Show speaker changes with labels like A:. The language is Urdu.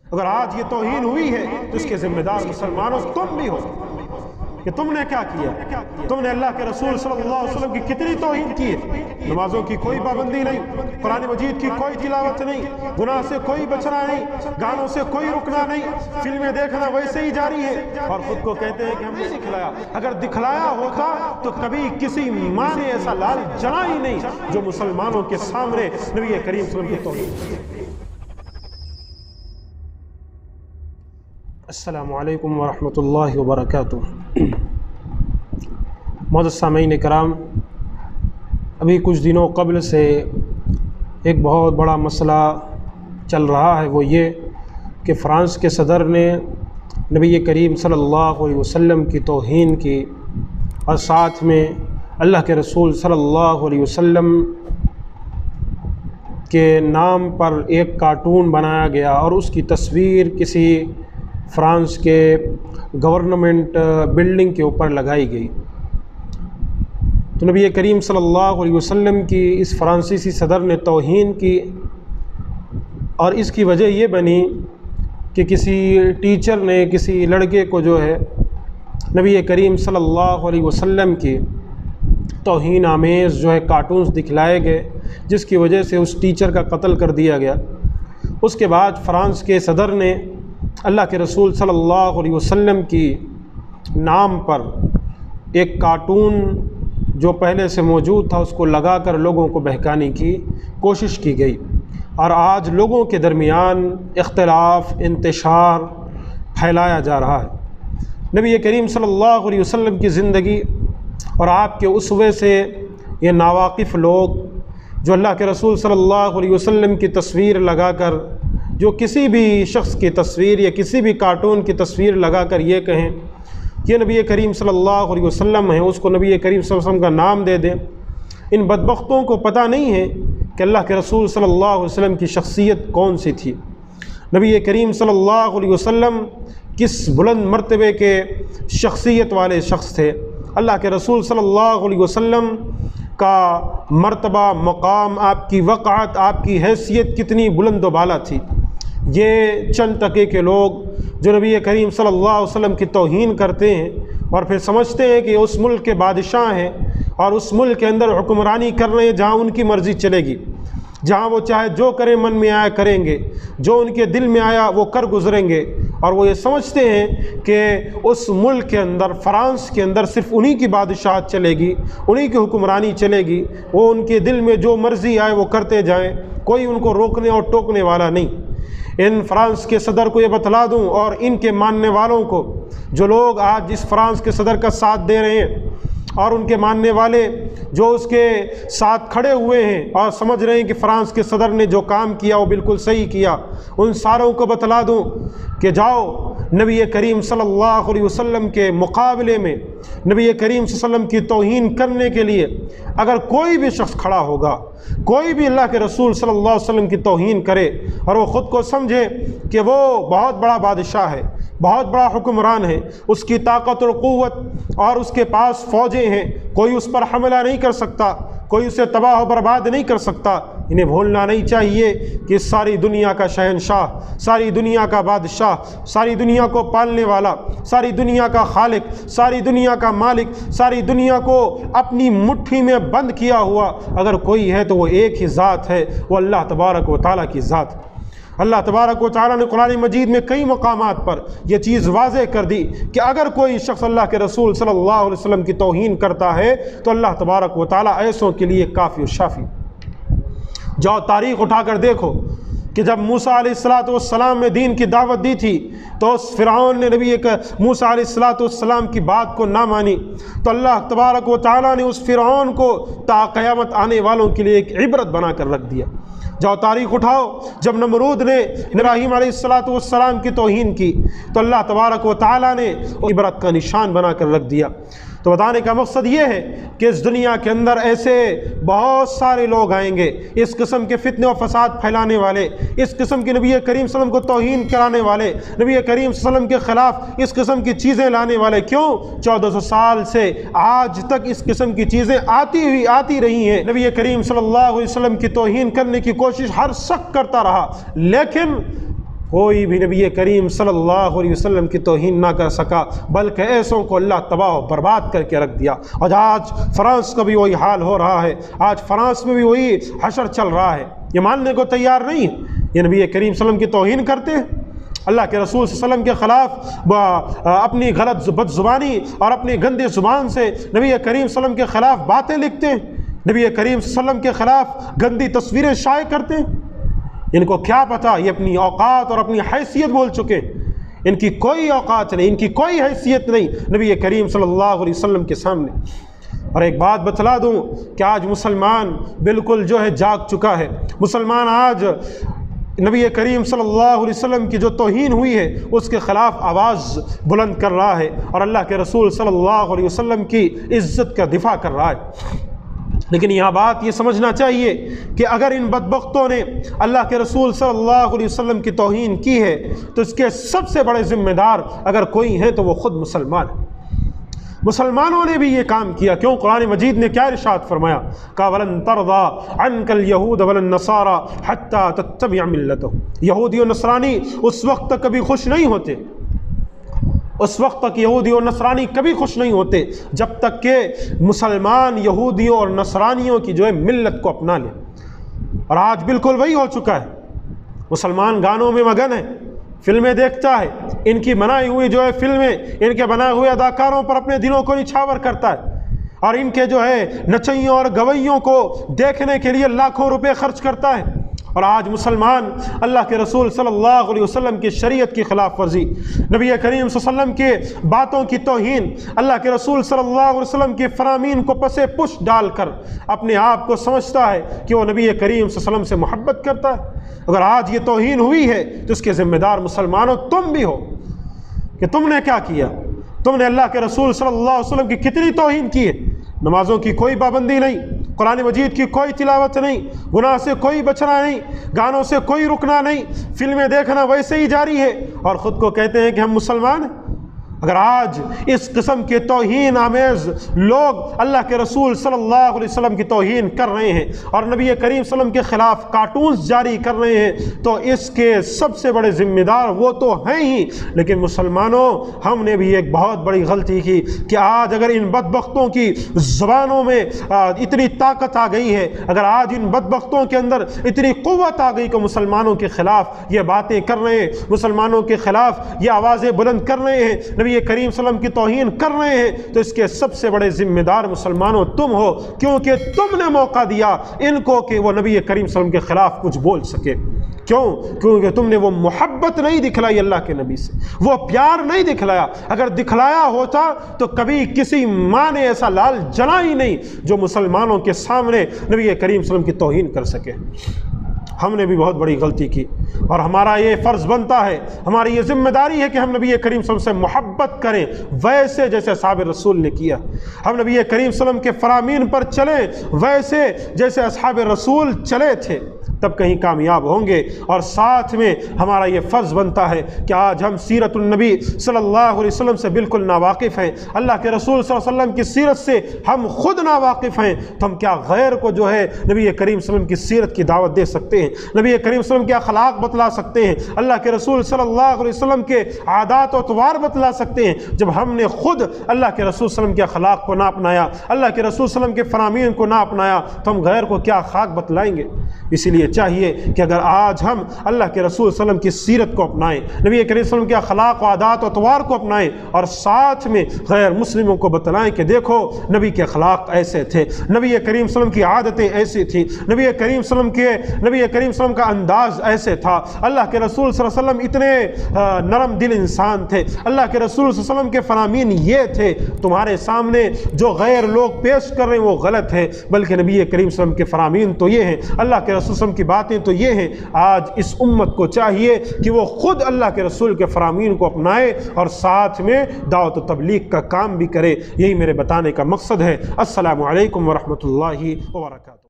A: اگر آج یہ توہین ہوئی ہے تو اس کے ذمہ دار مسلمانوں تم بھی ہو کہ تم نے کیا کیا. تم نے اللہ کے رسول صلی اللہ علیہ وسلم کی کتنی توہین کی ہے. نمازوں کی کوئی پابندی نہیں، قرآن مجید کی کوئی تلاوت نہیں، گناہ سے کوئی بچنا نہیں، گانوں سے کوئی رکنا نہیں، فلمیں دیکھنا ویسے ہی جاری ہے، اور خود کو کہتے ہیں کہ ہم نے دکھلایا. اگر دکھلایا ہوتا تو کبھی کسی ماں نے ایسا لال جلا ہی نہیں جو مسلمانوں کے سامنے نبی کریم صلی اللہ علیہ وسلم کی توہین. السلام علیکم ورحمۃ اللہ وبرکاتہ. معزز سامعین کرام، ابھی کچھ دنوں قبل سے ایک بہت بڑا مسئلہ چل رہا ہے، وہ یہ کہ فرانس کے صدر نے نبی کریم صلی اللہ علیہ وسلم کی توہین کی، اور ساتھ میں اللہ کے رسول صلی اللہ علیہ وسلم کے نام پر ایک کارٹون بنایا گیا اور اس کی تصویر کسی فرانس کے گورنمنٹ بلڈنگ کے اوپر لگائی گئی. تو نبی کریم صلی اللہ علیہ وسلم کی اس فرانسیسی صدر نے توہین کی، اور اس کی وجہ یہ بنی کہ کسی ٹیچر نے کسی لڑکے کو جو ہے نبی کریم صلی اللہ علیہ وسلم کی توہین آمیز جو ہے کارٹونز دکھلائے گئے، جس کی وجہ سے اس ٹیچر کا قتل کر دیا گیا. اس کے بعد فرانس کے صدر نے اللہ کے رسول صلی اللہ علیہ وسلم کی نام پر ایک کارٹون جو پہلے سے موجود تھا اس کو لگا کر لوگوں کو بہکانے کی کوشش کی گئی، اور آج لوگوں کے درمیان اختلاف، انتشار پھیلایا جا رہا ہے. نبی کریم صلی اللہ علیہ وسلم کی زندگی اور آپ کے اسوے سے یہ ناواقف لوگ جو اللہ کے رسول صلی اللہ علیہ وسلم کی تصویر لگا کر، جو کسی بھی شخص کی تصویر یا کسی بھی کارٹون کی تصویر لگا کر یہ کہیں کہ نبی کریم صلی اللہ علیہ وسلم ہے، اس کو نبی کریم صلی اللہ علیہ وسلم کا نام دے دیں. ان بدبختوں کو پتہ نہیں ہے کہ اللہ کے رسول صلی اللہ علیہ وسلم کی شخصیت کون سی تھی. نبی کریم صلی اللہ علیہ وسلم کس بلند مرتبے کے شخصیت والے شخص تھے. اللہ کے رسول صلی اللہ علیہ وسلم کا مرتبہ، مقام، آپ کی وقعت، آپ کی حیثیت کتنی بلند و بالا تھی. یہ چند طبقے کے لوگ جو نبی کریم صلی اللہ علیہ وسلم کی توہین کرتے ہیں اور پھر سمجھتے ہیں کہ اس ملک کے بادشاہ ہیں اور اس ملک کے اندر حکمرانی کر رہے ہیں جہاں ان کی مرضی چلے گی، جہاں وہ چاہے جو کریں من میں آیا کریں گے، جو ان کے دل میں آیا وہ کر گزریں گے. اور وہ یہ سمجھتے ہیں کہ اس ملک کے اندر، فرانس کے اندر، صرف انہی کی بادشاہت چلے گی، انہی کی حکمرانی چلے گی، وہ ان کے دل میں جو مرضی آئے وہ کرتے جائیں، کوئی ان کو روکنے اور ٹوکنے والا نہیں. ان فرانس کے صدر کو یہ بتلا دوں اور ان کے ماننے والوں کو، جو لوگ آج اس فرانس کے صدر کا ساتھ دے رہے ہیں اور ان کے ماننے والے جو اس کے ساتھ کھڑے ہوئے ہیں اور سمجھ رہے ہیں کہ فرانس کے صدر نے جو کام کیا وہ بالکل صحیح کیا، ان ساروں کو بتلا دوں کہ جاؤ نبی کریم صلی اللہ علیہ وسلم کے مقابلے میں نبی کریم صلی اللہ علیہ وسلم کی توہین کرنے کے لیے اگر کوئی بھی شخص کھڑا ہوگا، کوئی بھی اللہ کے رسول صلی اللہ علیہ وسلم کی توہین کرے اور وہ خود کو سمجھے کہ وہ بہت بڑا بادشاہ ہے، بہت بڑا حکمران ہے، اس کی طاقت اور قوت اور اس کے پاس فوجیں ہیں، کوئی اس پر حملہ نہیں کر سکتا، کوئی اسے تباہ و برباد نہیں کر سکتا. انہیں بھولنا نہیں چاہیے کہ ساری دنیا کا شہنشاہ، ساری دنیا کا بادشاہ، ساری دنیا کو پالنے والا، ساری دنیا کا خالق، ساری دنیا کا مالک، ساری دنیا کو اپنی مٹھی میں بند کیا ہوا اگر کوئی ہے تو وہ ایک ہی ذات ہے، وہ اللہ تبارک و تعالیٰ کی ذات. اللہ تبارک و تعالیٰ نے قرآن مجید میں کئی مقامات پر یہ چیز واضح کر دی کہ اگر کوئی شخص اللہ کے رسول صلی اللہ علیہ وسلم کی توہین کرتا ہے تو اللہ تبارک و تعالیٰ ایسوں کے لیے کافی و شافی. جاؤ تاریخ اٹھا کر دیکھو کہ جب موسیٰ علیہ السلام نے دین کی دعوت دی تھی تو اس فرعون نے نبی موسیٰ علیہ السلام کی بات کو نہ مانی، تو اللہ تبارک و تعالیٰ نے اس فرعون کو تا قیامت آنے والوں کے لیے ایک عبرت بنا کر رکھ دیا. جاؤ تاریخ اٹھاؤ، جب نمرود نے ابراہیم علیہ السلام کی توہین کی تو اللہ تبارک و تعالیٰ نے عبرت کا نشان بنا کر رکھ دیا. تو بتانے کا مقصد یہ ہے کہ اس دنیا کے اندر ایسے بہت سارے لوگ آئیں گے اس قسم کے فتنے و فساد پھیلانے والے، اس قسم کی نبی کریم صلی اللہ علیہ وسلم کو توہین کرانے والے، نبی کریم صلی اللہ علیہ وسلم کے خلاف اس قسم کی چیزیں لانے والے. کیوں؟ 1400 سال سے آج تک اس قسم کی چیزیں آتی رہی ہیں. نبی کریم صلی اللہ علیہ وسلم کی توہین کرنے کی کوشش ہر شخص کرتا رہا، لیکن کوئی بھی نبی کریم صلی اللہ علیہ وسلم کی توہین نہ کر سکا، بلکہ ایسوں کو اللہ تباہ و برباد کر کے رکھ دیا۔ اور آج فرانس کا بھی وہی حال ہو رہا ہے، آج فرانس میں بھی وہی حشر چل رہا ہے، یہ ماننے کو تیار نہیں ہے یہ نبی کریم صلی اللہ علیہ وسلم کی توہین کرتے ہیں، اللہ کے رسول صلی اللہ علیہ وسلم کے خلاف اپنی غلط بد زبانی اور اپنی گندی زبان سے نبی کریم صلی اللہ علیہ وسلم کے خلاف باتیں لکھتے ہیں، نبی کریم صلی اللہ علیہ وسلم کے خلاف گندی تصویریں شائع کرتے ہیں۔ ان کو کیا پتہ یہ اپنی اوقات اور اپنی حیثیت بول چکے، ان کی کوئی اوقات نہیں، ان کی کوئی حیثیت نہیں نبی کریم صلی اللہ علیہ وسلم کے سامنے۔ اور ایک بات بتلا دوں کہ آج مسلمان بالکل جو ہے جاگ چکا ہے، مسلمان آج نبی کریم صلی اللہ علیہ وسلم کی جو توہین ہوئی ہے اس کے خلاف آواز بلند کر رہا ہے اور اللہ کے رسول صلی اللہ علیہ وسلم کی عزت کا دفاع کر رہا ہے۔ لیکن یہاں بات یہ سمجھنا چاہیے کہ اگر ان بدبختوں نے اللہ کے رسول صلی اللہ علیہ وسلم کی توہین کی ہے تو اس کے سب سے بڑے ذمہ دار اگر کوئی ہیں تو وہ خود مسلمان ہیں۔ مسلمانوں نے بھی یہ کام کیا، کیوں؟ قرآن مجید نے کیا ارشاد فرمایا کہ وَلَن تَرْضَىٰ عَنْكَ الْيَهُودَ وَلَا النَّصَارَىٰ حَتَّىٰ تَتَّبِعَ مِلَّتَهُمْ، یہودی اور نصرانی اس وقت تک کبھی خوش نہیں ہوتے، اس وقت تک یہودی اور نصرانی کبھی خوش نہیں ہوتے جب تک کہ مسلمان یہودیوں اور نصرانیوں کی جو ہے ملت کو اپنا لے۔ اور آج بالکل وہی ہو چکا ہے، مسلمان گانوں میں مگن ہے، فلمیں دیکھتا ہے، ان کی بنائی ہوئی جو ہے فلمیں ان کے بنائے ہوئے اداکاروں پر اپنے دلوں کو نچھاور کرتا ہے، اور ان کے جو ہے نچیوں اور گویوں کو دیکھنے کے لیے لاکھوں روپے خرچ کرتا ہے۔ اور آج مسلمان اللہ کے رسول صلی اللہ علیہ وسلم کی شریعت کی خلاف ورزی، نبی کریم صلی اللہ علیہ وسلم کے باتوں کی توہین، اللہ کے رسول صلی اللہ علیہ وسلم کی فرامین کو پسے پش ڈال کر اپنے آپ کو سمجھتا ہے کہ وہ نبی کریم صلی اللہ علیہ وسلم سے محبت کرتا ہے۔ اگر آج یہ توہین ہوئی ہے تو اس کے ذمہ دار مسلمانوں تم بھی ہو کہ تم نے کیا کیا، تم نے اللہ کے رسول صلی اللہ علیہ وسلم کی کتنی توہین کی ہے۔ نمازوں کی کوئی پابندی نہیں، قرآن مجید کی کوئی تلاوت نہیں، گناہ سے کوئی بچنا نہیں، گانوں سے کوئی رکنا نہیں، فلمیں دیکھنا ویسے ہی جاری ہے، اور خود کو کہتے ہیں کہ ہم مسلمان ہیں۔ اگر آج اس قسم کے توہین آمیز لوگ اللہ کے رسول صلی اللہ علیہ وسلم کی توہین کر رہے ہیں اور نبی کریم صلی اللہ علیہ وسلم کے خلاف کارٹونز جاری کر رہے ہیں تو اس کے سب سے بڑے ذمہ دار وہ تو ہیں ہی، لیکن مسلمانوں ہم نے بھی ایک بہت بڑی غلطی کی کہ آج اگر ان بدبختوں کی زبانوں میں اتنی طاقت آ گئی ہے، اگر آج ان بدبختوں کے اندر اتنی قوت آ گئی کہ مسلمانوں کے خلاف یہ باتیں کر رہے ہیں، مسلمانوں کے خلاف یہ آوازیں بلند کر رہے ہیں، نبی کریم صلی اللہ علیہ وسلم کی توہین کر رہے ہیں، تو اس کے سب سے بڑے ذمہ دار مسلمانوں تم ہو، کیونکہ تم نے موقع دیا ان کو کہ وہ نبی کریم صلی اللہ علیہ وسلم کے خلاف کچھ بول سکے۔ کیونکہ تم نے وہ محبت نہیں دکھلائی اللہ کے نبی سے، وہ پیار نہیں دکھلایا۔ اگر دکھلایا ہوتا تو کبھی کسی ماں نے ایسا لال جلا ہی نہیں جو مسلمانوں کے سامنے نبی کریم صلی اللہ علیہ وسلم کی توہین کر سکے۔ ہم نے بھی بہت بڑی غلطی کی اور ہمارا یہ فرض بنتا ہے، ہماری یہ ذمہ داری ہے کہ ہم نبی کریم صلی اللہ علیہ وسلم سے محبت کریں ویسے جیسے اصحاب رسول نے کیا، ہم نبی کریم صلی اللہ علیہ وسلم کے فرامین پر چلیں ویسے جیسے اصحاب رسول چلے تھے، تب کہیں کامیاب ہوں گے۔ اور ساتھ میں ہمارا یہ فرض بنتا ہے کہ آج ہم سیرت النبی صلی اللہ علیہ وسلم سے بالکل ناواقف ہیں، اللہ کے رسول صلی اللہ علیہ وسلم کی سیرت سے ہم خود ناواقف ہیں، تو ہم کیا غیر کو جو ہے نبی کریم صلی اللہ علیہ وسلم کی سیرت کی دعوت دے سکتے ہیں، نبی کریم صلی اللہ علیہ وسلم کے اخلاق بتلا سکتے ہیں، اللہ کے رسول صلی اللہ علیہ وسلم کے عادات و اطوار بتلا سکتے ہیں، جب ہم نے خود اللہ کے رسول صلی اللہ علیہ وسلم کے اخلاق کو نہ اپنایا، اللہ کے رسول صلی اللہ علیہ وسلم کے فرامین کو نہ اپنایا، تو ہم غیر کو کیا خاک بتلائیں گے؟ اسی لیے چاہیے کہ اگر آج ہم اللہ کے رسول صلی اللہ علیہ وسلم کی سیرت کو اپنائیں، نبی کریم صلی اللہ علیہ وسلم کے اخلاق و عادات و اطوار کو اپنائیں، اور ساتھ میں غیر مسلموں کو بتلائیں کہ دیکھو نبی کے اخلاق ایسے تھے، نبی کریم صلی اللہ علیہ وسلم کی عادتیں ایسی تھیں، نبی کریم صلی اللہ علیہ وسلم کا انداز ایسے تھا، اللہ کے رسول صلی اللہ علیہ وسلم اتنے نرم دل انسان تھے، اللہ کے رسول صلی اللہ علیہ وسلم کے فرامین یہ تھے، تمہارے سامنے جو غیر لوگ پیش کر رہے ہیں وہ غلط ہے، بلکہ نبی کریم صلی اللہ علیہ وسلم کے فرامین تو یہ ہیں، اللہ کے رسول صلی اللہ علیہ وسلم کی باتیں تو یہ ہیں۔ آج اس امت کو چاہیے کہ وہ خود اللہ کے رسول کے فرامین کو اپنائے اور ساتھ میں دعوت و تبلیغ کا کام بھی کرے۔ یہی میرے بتانے کا مقصد ہے۔ السلام علیکم ورحمۃ اللہ وبرکاتہ۔